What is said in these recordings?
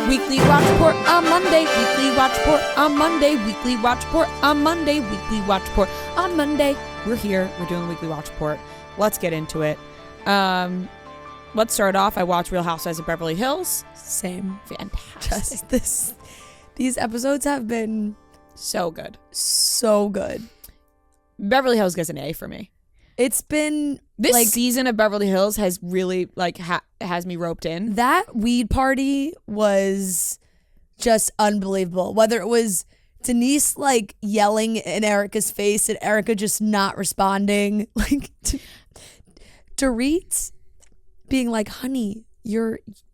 Weekly watch report on Monday. Weekly watch report on Monday. Weekly watch report on Monday. Weekly watch report on Monday. We're here. We're doing the weekly watch report. Let's get into it. Let's start off. I watched Real Housewives of Beverly Hills. Same. Fantastic. These episodes have been So good. so good. Beverly Hills gets an A for me. It's been This season of Beverly Hills has really has me roped in. that weed party was just unbelievable. Whether it was Denise yelling in Erica's face and Erica just not responding, Dorit being like, "Honey,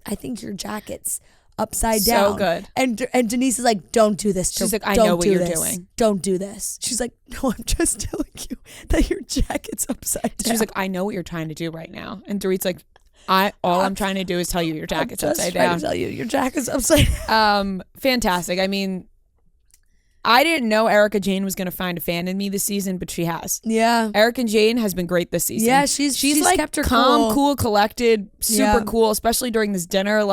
I think your jacket's upside down." So good. And Denise is like, "Don't do this." She's like, "I know what you're doing. Don't do this." She's like, "No, I'm just telling you that your jacket's upside down." She's like, "I know what you're trying to do right now." And Dorit's like, I'm trying to do is tell you your jacket's upside down. I'm just trying to tell you your jacket's upside down. Fantastic. I mean, I didn't know Erica Jane was going to find a fan in me this season, but she has. Yeah. Erica Jane has been great this season. Yeah, she's like kept her calm, cool, collected, super Yeah. cool, especially during this dinner.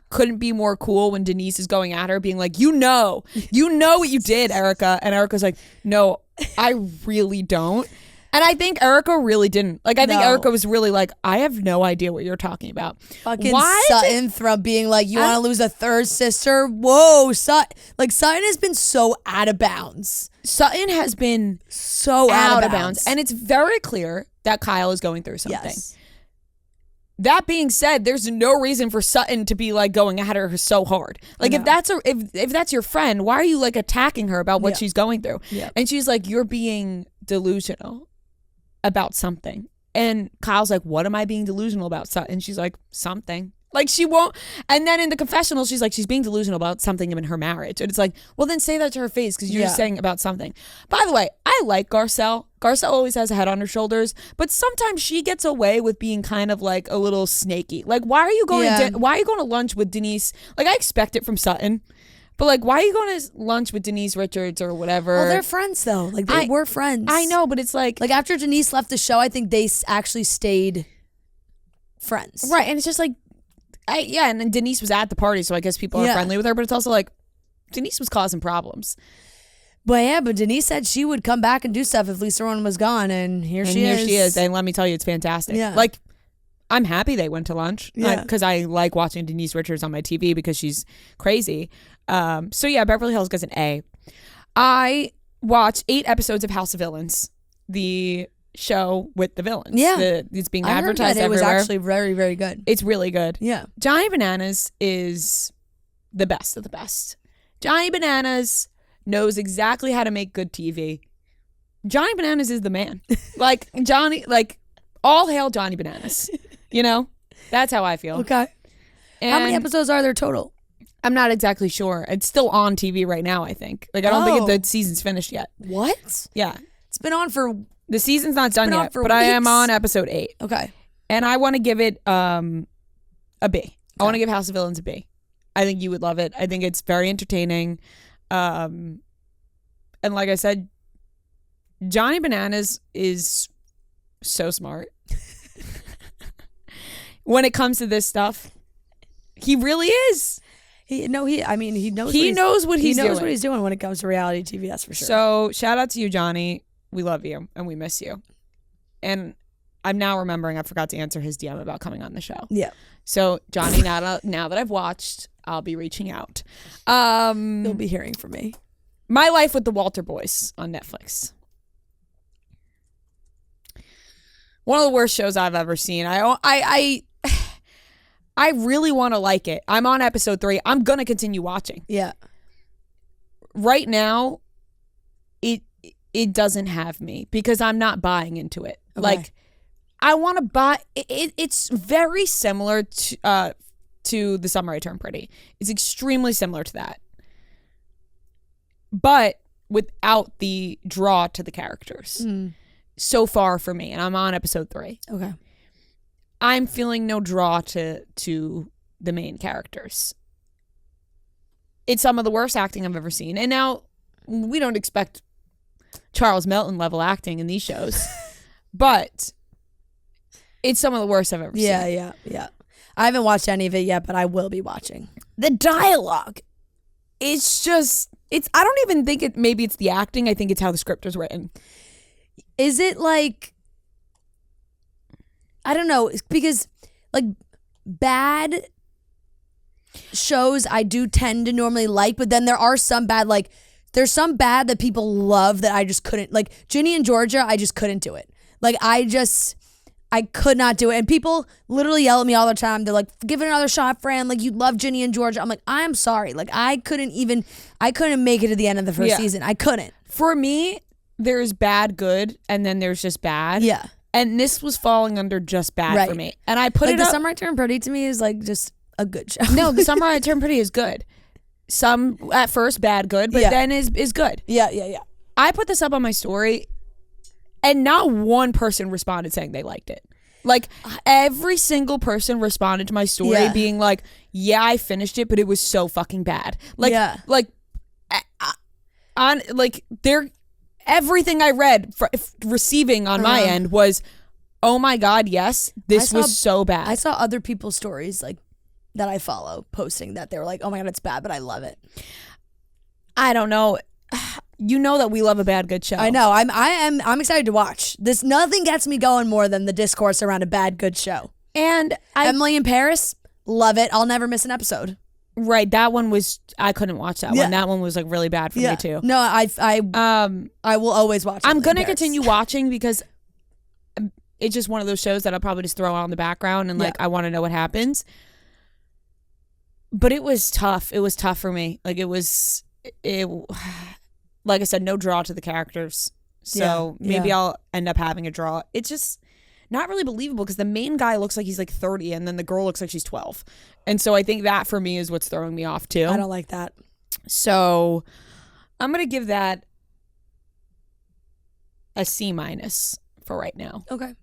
Couldn't be more cool when Denise is going at her, being like, you know what you did, Erica. And Erica's like, no, I really don't. And I think Erica really didn't. I think Erica was really like, I have no idea what you're talking about. Fucking Sutton being like, you want to lose a third sister? Whoa, Sutton has been so out of bounds. Sutton has been So out of bounds. And it's very clear that Kyle is going through something. Yes. That being said, there's no reason for Sutton to be going at her so hard. If that's your friend, why are you attacking her about what she's going through? Yeah. And she's like, you're being delusional about something. And Kyle's like, what am I being delusional about, Sutton? She's like, something. She won't. And then in the confessional, she's like, she's being delusional about something in her marriage. And it's like, well, then say that to her face because you're just saying about something. By the way, I like Garcelle. Garcelle always has a head on her shoulders, but sometimes she gets away with being kind of a little snaky. Why are you going to lunch with Denise? I expect it from Sutton. But why are you going to lunch with Denise Richards or whatever? Well, they're friends though. They were friends. I know, but it's after Denise left the show, I think they actually stayed friends. Right, and it's just and then Denise was at the party, so I guess people are friendly with her, but it's also Denise was causing problems. But Denise said she would come back and do stuff if Lisa Ron was gone, and here she is. And let me tell you, it's fantastic. Yeah. I'm happy they went to lunch because I like watching Denise Richards on my TV because she's crazy. Beverly Hills gets an A. I watched 8 episodes of House of Villains, the show with the villains. Yeah. It's being I heard advertised that everywhere. It was actually very, very good. It's really good. Yeah. Johnny Bananas is the best of the best. Johnny Bananas knows exactly how to make good TV. Johnny Bananas is the man. All hail Johnny Bananas. That's how I feel. Okay. And how many episodes are there total? I'm not exactly sure. It's still on TV right now, I think. I don't think the season's finished yet. What? Yeah. It's been on for... The season's not done yet, but I am on episode 8. Okay. And I want to give it a B. Okay. I want to give House of Villains a B. I think you would love it. I think it's very entertaining. And like I said, Johnny Bananas is so smart. When it comes to this stuff, he really is. He knows. He knows what he's doing when it comes to reality TV. That's for sure. So shout out to you, Johnny. We love you and we miss you. And I'm now remembering I forgot to answer his DM about coming on the show. Yeah. So Johnny, now that I've watched, I'll be reaching out. You'll be hearing from me. My Life with the Walter Boys on Netflix. One of the worst shows I've ever seen. I really want to like it. I'm on episode 3. I'm going to continue watching. Yeah. Right now, it doesn't have me because I'm not buying into it. Okay. I want to buy it. It's very similar to The Summer I Turned Pretty. It's extremely similar to that. But without the draw to the characters. So far for me, and I'm on episode 3. Okay. I'm feeling no draw to the main characters. It's some of the worst acting I've ever seen. And now we don't expect Charles Melton level acting in these shows, but it's some of the worst I've ever seen. Yeah. I haven't watched any of it yet, but I will be watching. the dialogue is just, I don't even think maybe it's the acting. I think it's how the script was written. Is it like, I don't know, because like bad shows I do tend to normally like, but then there are some bad, like there's some bad that people love that I just couldn't, like Ginny and Georgia, I just couldn't do it. Like I could not do it. And people literally yell at me all the time. They're like, give it another shot, Fran. Like, you love Ginny and Georgia. I'm like, I'm sorry. Like, I couldn't make it to the end of the first season. I couldn't. For me, there's bad, good, and then there's just bad. Yeah. And this was falling under just bad for me. And I put like it The up. Summer I Turned Pretty to me is like just a good show. No, The Summer I Turned Pretty is good. Some, at first, bad, good, but then is good. Yeah. I put this up on my story, and not one person responded saying they liked it. Like, every single person responded to my story being like, yeah, I finished it, but it was so fucking bad. Like, everything I read receiving on my end was, oh my God, yes, this was so bad. I saw other people's stories like that I follow posting that they were like, oh my God, it's bad, but I love it. I don't know. You know that we love a bad, good show. I know. I'm excited to watch this. Nothing gets me going more than the discourse around a bad, good show. And Emily in Paris, love it. I'll never miss an episode. Right, that one was, I couldn't watch that one. That one was like really bad for me too. No, I will always watch. I'm gonna continue watching because it's just one of those shows that I'll probably just throw on the background and like I want to know what happens. But it was tough. It was tough for me. Like like I said, no draw to the characters. So maybe I'll end up having a draw. It's just not really believable because the main guy looks like he's like 30 and then the girl looks like she's 12. And so I think that for me is what's throwing me off too. I don't like that. So I'm going to give that a C- for right now. Okay.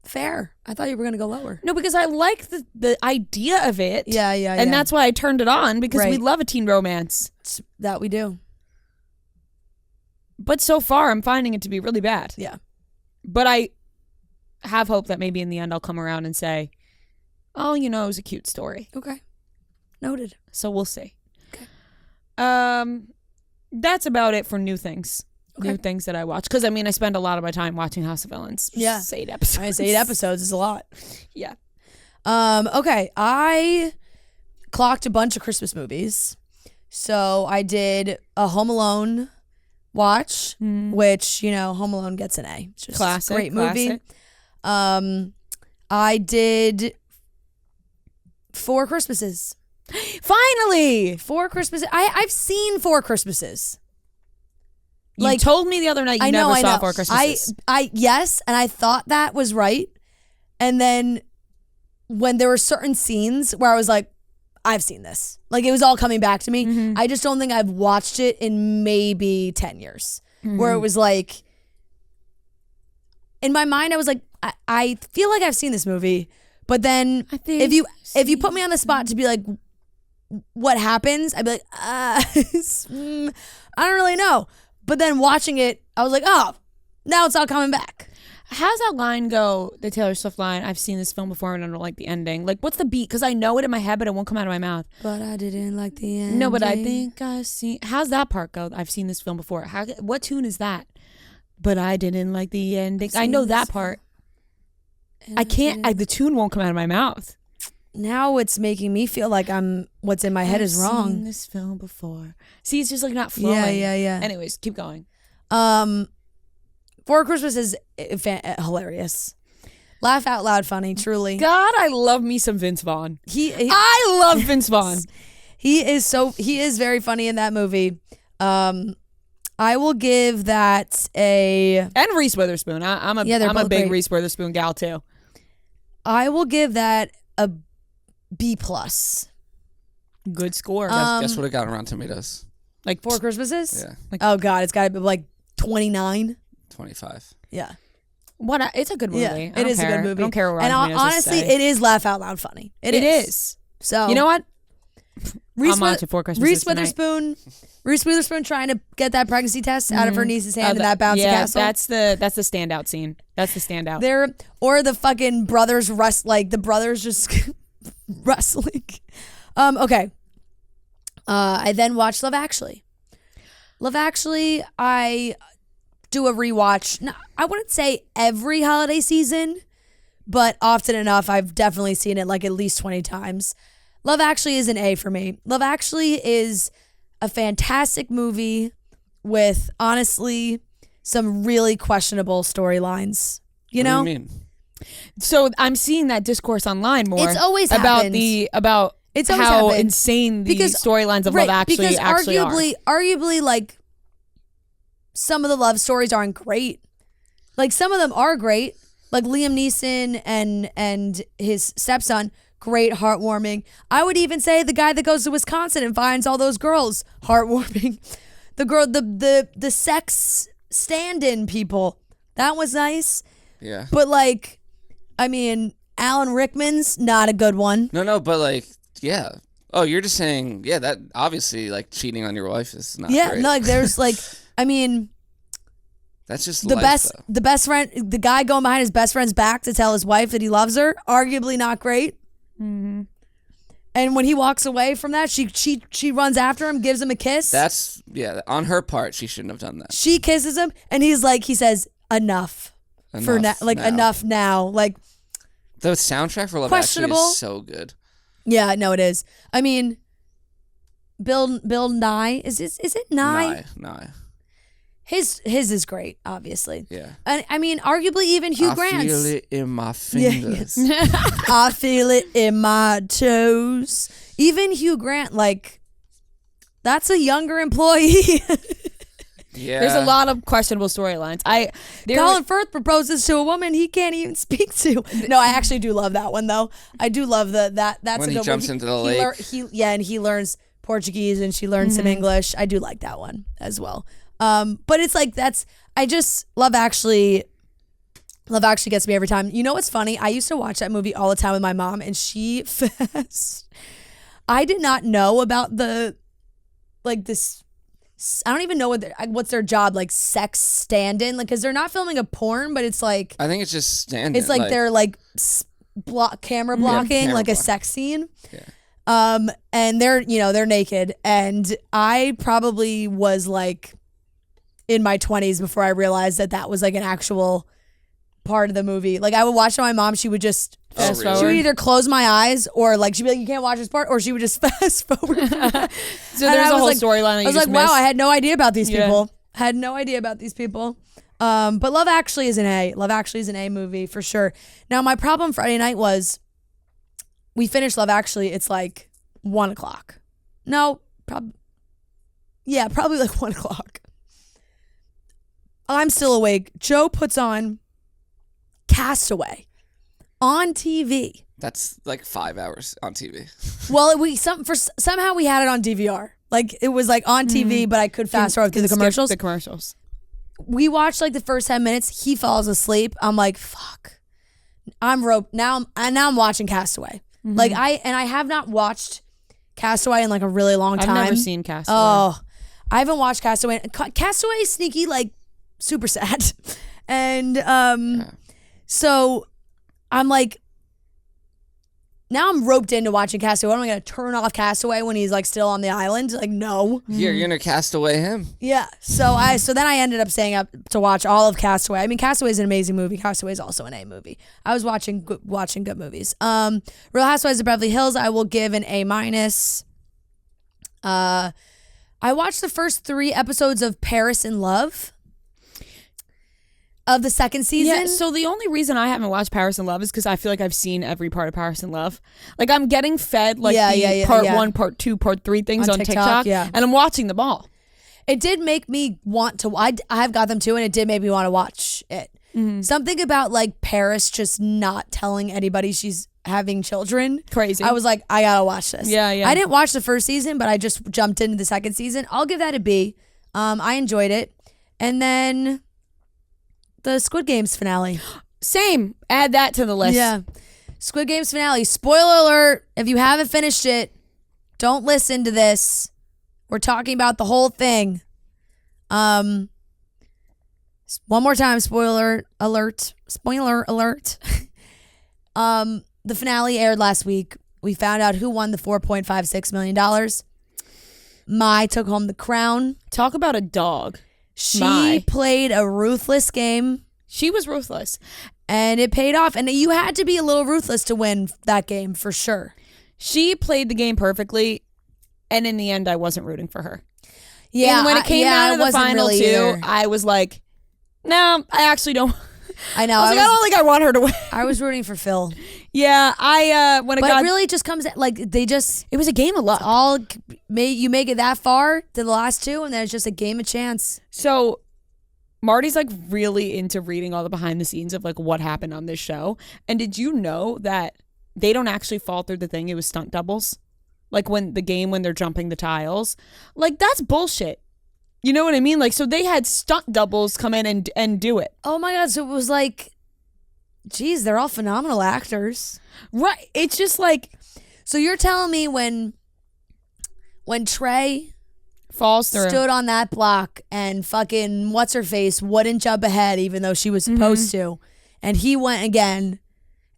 Fair. I thought you were going to go lower. No, because I like the idea of it. Yeah. And that's why I turned it on because we love a teen romance. That we do. But so far, I'm finding it to be really bad. Yeah. But I have hope that maybe in the end I'll come around and say, oh, it was a cute story. Okay. Noted. So we'll see. Okay. That's about it for new things. Okay. New things that I watch. Because, I spend a lot of my time watching House of Villains. Yeah. It's 8 episodes. 8 episodes is a lot. Yeah. Okay. I clocked a bunch of Christmas movies. So I did a Home Alone watch, which, Home Alone gets an A. It's just classic. Great movie. I did 4 Christmases. Finally! 4 Christmases. I've seen 4 Christmases. You told me the other night you never saw 4 Christmases. Yes, and I thought that was right. And then when there were certain scenes where I was like, I've seen this. Like, it was all coming back to me. Mm-hmm. I just don't think I've watched it in maybe 10 years. Mm-hmm. Where it was like, in my mind, I was like, I feel like I've seen this movie. But then if you put me on the spot to be like, what happens? I'd be like, I don't really know. But then watching it, I was like, oh, now it's all coming back. How's that line go, the Taylor Swift line, I've seen this film before and I don't like the ending? Like, what's the beat? Because I know it in my head, but it won't come out of my mouth. But I didn't like the ending. No, but I think I've seen... How's that part go? I've seen this film before. What tune is that? But I didn't like the ending. I know that part. I can't... the tune won't come out of my mouth. Now it's making me feel like what's in my head is wrong. I've seen this film before. See, it's just like not flowing. Yeah. Anyways, keep going. 4 Christmas is hilarious. Laugh out loud funny, truly. God, I love me some Vince Vaughn. I love Vince Vaughn. He is very funny in that movie. I will give that and Reese Witherspoon. I'm a big great. Reese Witherspoon gal too. I will give that a B+. Good score. Guess what it got on Rotten Tomatoes? Like 4 Christmases? Yeah. Oh God, it's got to be like 29. 25. Yeah. It's a good movie. Yeah, it is a good movie. I don't care what and Rotten Tomatoes honestly, say. it is laugh out loud funny. It is. So you know what? Reese I'm on to 4 Christmases Reese Witherspoon trying to get that pregnancy test out of her niece's hand in that bouncy castle. That's the standout scene. That's the standout. Or the fucking brothers the brothers just wrestling. Okay. I then watched Love Actually. Love Actually, I do a rewatch. No, I wouldn't say every holiday season, but often enough, I've definitely seen it like at least 20 times. Love Actually is an A for me. Love Actually is a fantastic movie with, honestly, some really questionable storylines. You know? What do you mean? So I'm seeing that discourse online more. It's always about happened. It's always how happened. insane the Because- storylines of Love Actually because actually are. arguably, like, some of the love stories aren't great. Like, some of them are great. Like Liam Neeson and his stepson, great, heartwarming. I would even say the guy that goes to Wisconsin and finds all those girls, heartwarming. The girl, the sex stand-in people, that was nice. Yeah. But like, I mean, Alan Rickman's not a good one. No, but like, yeah. Oh, you're just saying, yeah, that obviously, like, cheating on your wife is not Yeah, great. no, like there's like, I mean, That's just the life, though. the best friend, the guy going behind his best friend's back to tell his wife that he loves her, arguably not great. Mm-hmm. And when he walks away from that, she runs after him, gives him a kiss. That's, yeah, on her part, she shouldn't have done that. She kisses him, and he says, enough. For now, like now. enough now. Like, The soundtrack for Love Actually Questionable. is so good. yeah, no, it is. I mean, Bill Nye is it Nye? Nye. His is great, obviously. Yeah. And I mean, arguably even Hugh Grant's. I feel it in my Yeah, fingers. I feel it in my toes. Even Hugh Grant, like, that's a younger employee. Yeah. There's a lot of questionable storylines. Colin Firth proposes to a woman he can't even speak to. No, I actually do love that one though. I do love that's When a he good jumps one. into the lake. And he learns Portuguese and she learns some English. I do like that one as well. But it's like Love Actually gets me every time. You know what's funny? I used to watch that movie all the time with my mom, and she I did not know about this. I don't even know what's their job, like sex stand-in, like, because they're not filming a porn, but it's like I think it's just standing. it's like they're like camera blocking, camera like a blocking. sex scene. Yeah. And they're naked, and I probably was like in my 20s before I realized that was like an actual part of the movie. Like, I would watch it with my mom, she would just Fast really? she would forward. either close my eyes, or like she'd be like, you can't watch this part, or she would just fast forward. So And there's I a was whole like- storyline that I you was like, just wow, missed. I had no idea about these Yeah. people. Had no idea about these people. But Love Actually is an A. Love Actually is an A movie for sure. Now, my problem Friday night was we finished Love Actually. It's like 1 o'clock. No, probably like 1 o'clock. I'm still awake. Joe puts on Castaway on TV. That's like 5 hours on TV. Well, somehow we had it on DVR. Like, it was like on TV, but I could fast forward through the Skip commercials. The commercials. We watched like the first 10 minutes. He falls asleep. I'm like, fuck. I'm roped. Now I'm watching Castaway. Like, I have not watched Castaway in like a really long time. I've never seen Castaway. Oh, I haven't watched Castaway. Castaway is sneaky, like, super sad. And so I'm like, now I'm roped into watching Castaway. What am I going to turn off Castaway when he's like still on the island? Like, no. You're gonna cast away him. Yeah. So then I ended up staying up to watch all of Castaway. I mean, Castaway is an amazing movie. Castaway is also an A movie. I was watching good movies. Real Housewives of Beverly Hills, I will give an A minus. I watched the first 3 episodes of Paris in Love of the second season. Yeah, so the only reason I haven't watched Paris in Love is because I feel like I've seen every part of Paris in Love. Like, I'm getting fed like part 1, part 2, part 3 things on TikTok, yeah. and I'm watching them all. It did make me want to. I have got them too, and it did make me want to watch it. Something about like Paris just not telling anybody she's having children. Crazy. I was like, I gotta watch this. Yeah. I didn't watch the first season, but I just jumped into the second season. I'll give that a B. I enjoyed it, and then the Squid Games finale. Same. Add that to the list. Yeah, Squid Games finale. Spoiler alert! If you haven't finished it, don't listen to this. We're talking about the whole thing. One more time, spoiler alert. Spoiler alert. The finale aired last week. we found out who won the $4.56 million. Mai took home the crown. Talk about a dog. She Mai. played a ruthless game. She was ruthless. And it paid off. And you had to be a little ruthless to win that game for sure. She played the game perfectly. And in the end, I wasn't rooting for her. Yeah. And when it came down to the final really two, either. I was like, no, I actually don't. I know. I don't think I want her to win. I was rooting for Phil. Yeah, when it But got, it really just comes like they just it was a game of luck. you make it that far to the last two, and then it's just a game of chance. So Marty's like really into reading all the behind the scenes of like what happened on this show. And did you know that they don't actually fall through the thing? It was stunt doubles. Like when they're jumping the tiles. Like that's bullshit. You know what I mean? Like, so they had stunt doubles come in and do it. Oh my God! So it was like, geez, they're all phenomenal actors. Right. It's just like So you're telling me when Trey falls through. stood on that block and fucking what's her face wouldn't jump ahead even though she was supposed to, and he went again,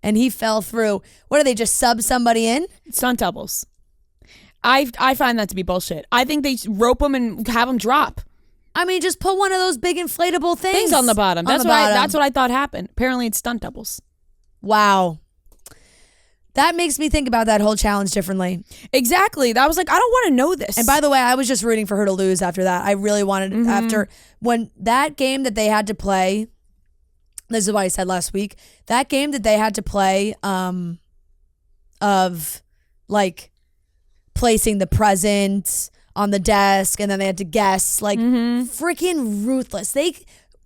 and he fell through. What do they just sub somebody in? Stunt doubles. I find that to be bullshit. I think they rope them and have them drop I mean, just put one of those big inflatable things on the bottom. That's bottom. what I thought happened. Apparently, it's stunt doubles. Wow. That makes me think about that whole challenge differently. Exactly. That was like, I don't want to know this. And by the way, I was just rooting for her to lose after that. I really wanted, after when that game that they had to play, this is what I said last week, that game that they had to play of like placing the presents on the desk and then they had to guess, like freaking ruthless.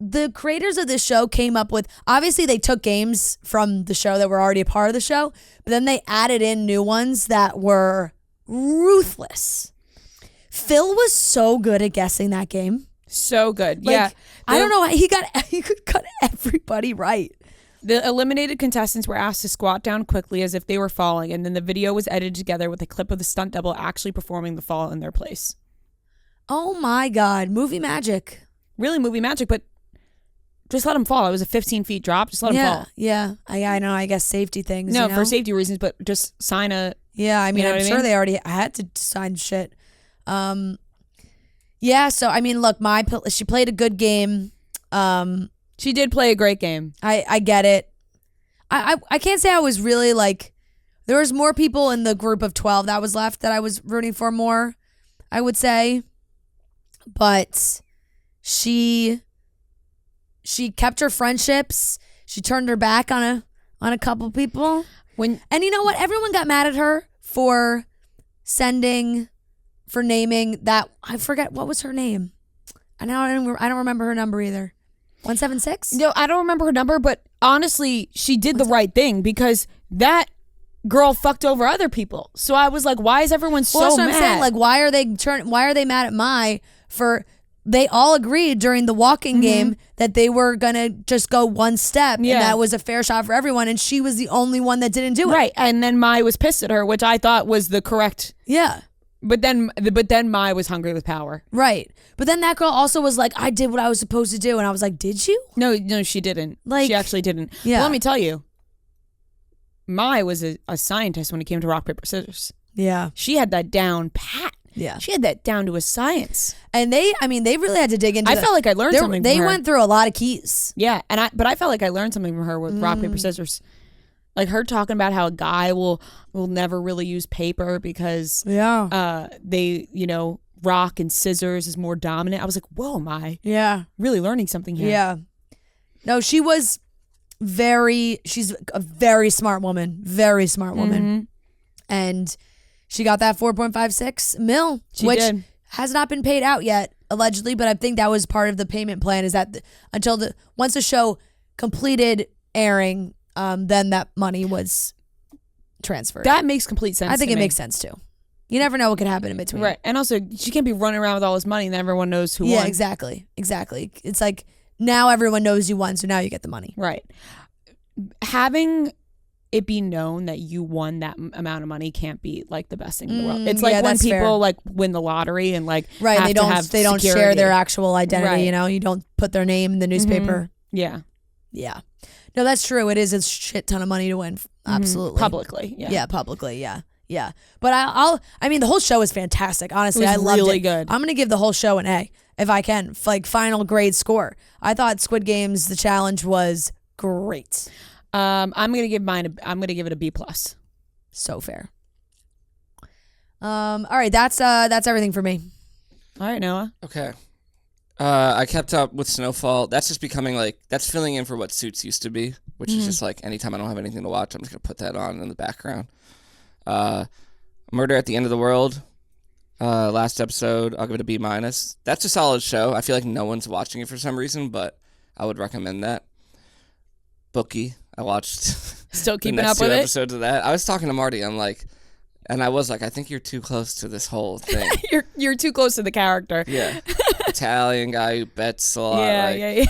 The creators of this show came up with, obviously they took games from the show that were already a part of the show, but then they added in new ones that were ruthless. Phil was so good at guessing that game. So good. Like, yeah. I don't know. He could cut everybody right. The eliminated contestants were asked to squat down quickly as if they were falling, and then the video was edited together with a clip of the stunt double actually performing the fall in their place. Oh my God. Movie magic. Really movie magic, but just let him fall. It was a 15 feet drop. Just let him fall. Yeah. I know. I guess safety things. No, you know? for safety reasons, but just sign a... Yeah, I mean, You know I'm what I sure mean? they already had to sign shit. Yeah, so I mean, look, she played a good game. She did play a great game. I get it. I can't say I was really like, there was more people in the group of 12 that was left that I was rooting for more, I would say. But she kept her friendships. She turned her back on a couple people. And you know what? Everyone got mad at her for naming that. I forget what was her name. I don't remember her number either. 176? No, I don't remember her number, but honestly, she did the right thing because that girl fucked over other people. So I was like, why is everyone so that's what mad? I'm saying. Like, why are they mad at Mai for? They all agreed during the walking game that they were gonna just go one step, and that was a fair shot for everyone. And she was the only one that didn't do it. Right, and then Mai was pissed at her, which I thought was the correct. Yeah. But then Mai was hungry with power. Right. But then that girl also was like, I did what I was supposed to do. And I was like, did you? No, she didn't. Like, she actually didn't. yeah. Well, let me tell you, Mai was a scientist when it came to rock, paper, scissors. Yeah. She had that down pat. Yeah. She had that down to a science. And they really had to dig into I felt like I learned something from They her. went through a lot of keys. Yeah, but I felt like I learned something from her with rock, paper, scissors. Like her talking about how a guy will never really use paper because they, rock and scissors is more dominant. I was like, whoa, Mai. Yeah. Really learning something here. Yeah. No, she's a very smart woman. Very smart woman. And she got that 4.56 mil, which did. has not been paid out yet, allegedly, but I think that was part of the payment plan, is that once the show completed airing, then that money was transferred. That makes complete sense. I think to it me. makes sense too. You never know what could happen in between. Right. And also, she can't be running around with all this money and everyone knows who Yeah, won. exactly. It's like now everyone knows you won, so now you get the money. Right. Having it be known that you won that amount of money can't be like the best thing in the world. It's like when that's people fair. like win the lottery and like Right, have they to have don't share security. their actual identity, Right. You don't put their name in the newspaper. Yeah. Yeah. No, that's true. It is a shit ton of money to win. absolutely. Publicly, yeah. Yeah, publicly, yeah. Yeah. But I mean, the whole show is fantastic. Honestly, It was I loved really it. good. I'm going to give the whole show an A if I can. Like, final grade score. I thought Squid Games, the challenge was great. I'm gonna give it a B+. So fair. All right, that's everything for me. All right, Noah. Okay. I kept up with Snowfall. That's just becoming like, that's filling in for what Suits used to be, which is just like anytime I don't have anything to watch, I'm just going to put that on in the background. Murder at the End of the World. Last episode, I'll give it a B-. That's a solid show. I feel like no one's watching it for some reason, but I would recommend that. Bookie. I watched Still the keeping next up two with it? episodes of that. I was talking to Marty. I was like, I think you're too close to this whole thing. You're too close to the character. Yeah. Italian guy who bets a lot. Yeah.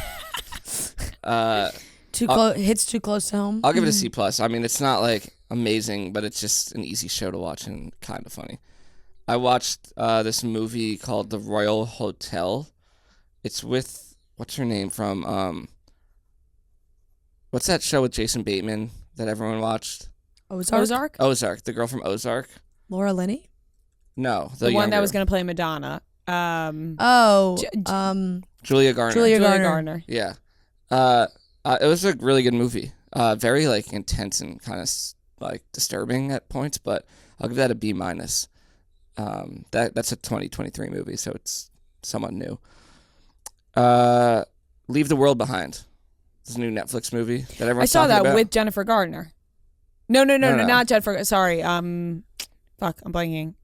Hits too close to home. I'll give it a C+. I mean, it's not like amazing, but it's just an easy show to watch and kind of funny. I watched this movie called The Royal Hotel. It's with, what's her name from, what's that show with Jason Bateman that everyone watched? Ozark? Ozark, the girl from Ozark. Laura Linney? No, The one that younger. was going to play Madonna. Julia Garner. Julia Julia Garner. Garner. Yeah. It was a really good movie. Very like intense and kind of like disturbing at points, but I'll give that a B-. That's a 2023 movie, so it's somewhat new. Leave the World Behind. It's a new Netflix movie that everyone's I saw talking that about. with Jennifer Gardner. No, not Jennifer. Sorry. Fuck, I'm blanking.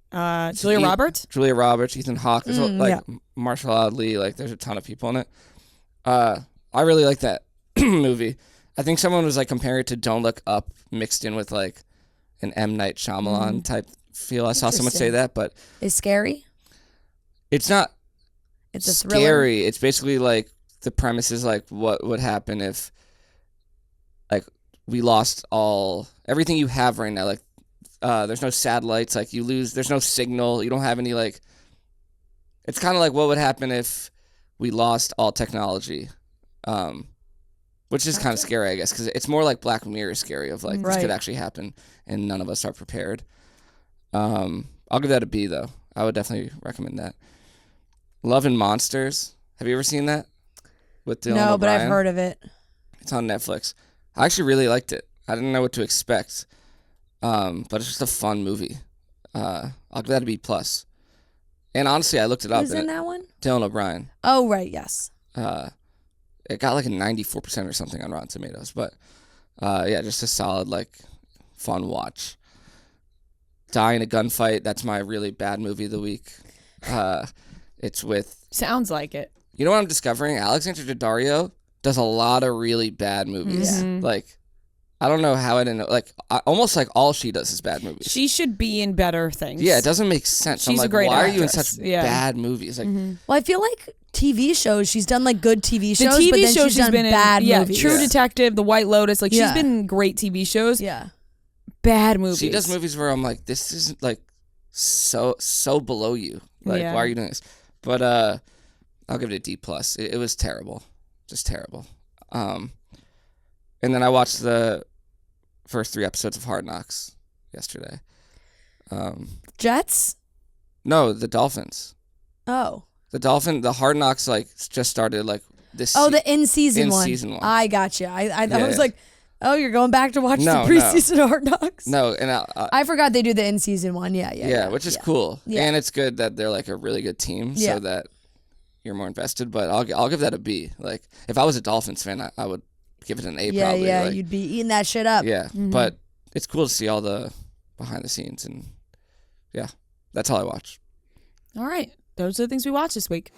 Julia Roberts? Julia Roberts, Ethan Hawke. There's yeah. Marshall Ali. Like, there's a ton of people in it. I really like that movie. I think someone was like comparing it to Don't Look Up mixed in with like an M. Night Shyamalan type feel. I saw someone say that, but Is scary? it's not It's a thriller. scary. It's basically like the premise is like what would happen if like we lost everything you have right now. Like there's no satellites. Like there's no signal. You don't have any like. It's kind of like what would happen if we lost all technology, which is kind of scary, I guess, because it's more like Black Mirror scary of like this could actually happen and none of us are prepared. I'll give that a B though. I would definitely recommend that. Love and Monsters. Have you ever seen that? With Dylan No, but O'Brien? I've heard of it. It's on Netflix. I actually really liked it. I didn't know what to expect, but it's just a fun movie. I'll give that a B+. And honestly, I looked it up. Who's in that one? Dylan O'Brien. Oh, right, yes. It got like a 94% or something on Rotten Tomatoes. But yeah, just a solid, like, fun watch. Die in a Gunfight. That's my really bad movie of the week. It's with... Sounds like it. You know what I'm discovering? Alexandra Daddario does a lot of really bad movies. Mhm. Like, I don't know how I didn't know. Like, almost like all she does is bad movies. She should be in better things. Yeah, it doesn't make sense. I'm She's a like, great why are you in actress. such Yeah. bad movies? Like, Well, I feel like TV shows, she's done like good TV The shows, TV but then shows she's done been bad in, movies. True Yeah. Detective, The White Lotus. Like, Yeah. she's been in great TV shows. Yeah. Bad movies. she does movies where I'm like, this isn't like so below you. Like, Yeah. why are you doing this? But I'll give it a D+. It was terrible, just terrible. And then I watched the first 3 episodes of Hard Knocks yesterday. Jets? No, the Dolphins. Oh. The Hard Knocks like just started like this. Oh, the in-season one. In-season one. I got you. I Yeah, was yeah. like, oh, you're going back to watch No, the preseason Hard Knocks? No, and I forgot they do the in-season one. Yeah, which is cool. Yeah. And it's good that they're like a really good team, Yeah. so that you're more invested. But I'll give that a B. Like if I was a Dolphins fan, I would give it an A. Yeah, probably. yeah, Like, you'd be eating that shit up. yeah. But it's cool to see all the behind the scenes, and yeah, that's all I watch. All right. Those are the things we watched this week.